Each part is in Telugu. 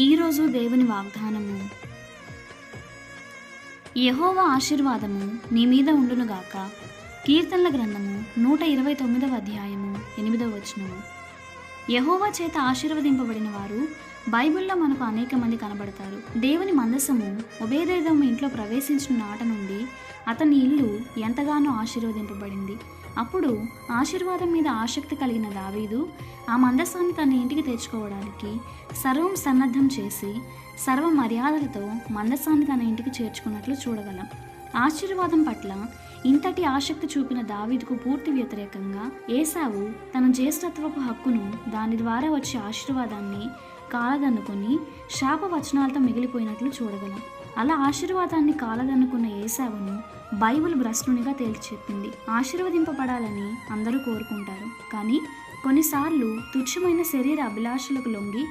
ఈరోజు దేవుని వాగ్దానము. యెహోవా ఆశీర్వాదము నీ మీద ఉండునుగాక. కీర్తనల గ్రంథము 129వ అధ్యాయము 8వ వచనము. యెహోవా చేత ఆశీర్వదింపబడిన వారు బైబిల్లో మనకు అనేక మంది కనబడతారు. దేవుని మందసము ఒబేదెదోము ఇంట్లో ప్రవేశించిన నాట నుండి అతని ఇల్లు ఎంతగానో ఆశీర్వదింపబడింది. అప్పుడు ఆశీర్వాదం మీద ఆసక్తి కలిగిన దావీదు ఆ మందసాన్ని తన ఇంటికి తెచ్చుకోవడానికి సర్వం సన్నద్ధం చేసి సర్వ మర్యాదలతో మందసాన్ని తన ఇంటికి చేర్చుకున్నట్లు చూడగలం. ఆశీర్వాదం పట్ల ఇంతటి ఆసక్తి చూపిన దావీదుకు పూర్తి వ్యతిరేకంగా ఏశావు తన జ్యేష్ఠత్వపు హక్కును, దాని ద్వారా వచ్చే ఆశీర్వాదాన్ని కాలదన్నుకొని శాపవచనాలతో మిగిలిపోయినట్లు చూడగలం. అలా ఆశీర్వాదాన్ని కాలదన్నుకున్న ఏశావును బైబిల్ భ్రష్టునిగా తేల్చిచెప్పింది. ఆశీర్వదింపబడాలని అందరూ కోరుకుంటారు, కానీ కొన్నిసార్లు తుచ్చమైన శరీర అభిలాషలకు లొంగి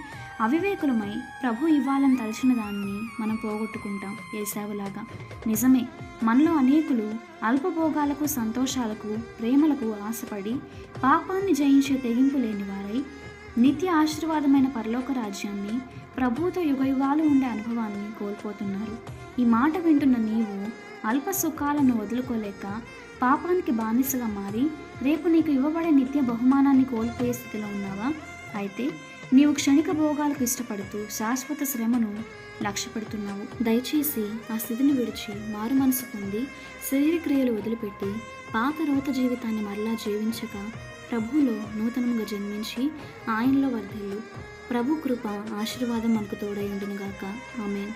అవివేకులమై ప్రభు ఇవ్వాలని తలచిన దాన్ని మనం పోగొట్టుకుంటాం ఏశావులాగా. నిజమే, మనలో అనేకులు అల్పభోగాలకు, సంతోషాలకు, ప్రేమలకు ఆశపడి పాపాన్ని జయించే తెగింపు లేని వారై నిత్య ఆశీర్వాదమైన పరలోక రాజ్యాన్ని, ప్రభువుతో యుగయుగాలు ఉండే అనుభవాన్ని కోల్పోతున్నారు. ఈ మాట వింటున్న నీవు అల్ప సుఖాలను వదులుకోలేక పాపానికి బానిసగా మారి రేపు నీకు ఇవ్వబడే నిత్య బహుమానాన్ని కోల్పోయే స్థితిలో ఉన్నావా? అయితే నీవు క్షణిక భోగాలకు ఇష్టపడుతూ శాశ్వత శ్రమను లక్ష్య పెడుతున్నావు. దయచేసి ఆ స్థితిని విడిచి మారు మనసు పొంది శరీర క్రియలు వదిలిపెట్టి పాత రోత జీవితాన్ని మరలా జీవించక ప్రభువులో నూతనంగా జన్మించి ఆయనలో వర్ధిల్లు. ప్రభు కృప ఆశీర్వాదం మనకు తోడై ఉండునుగాక. ఆమేన్.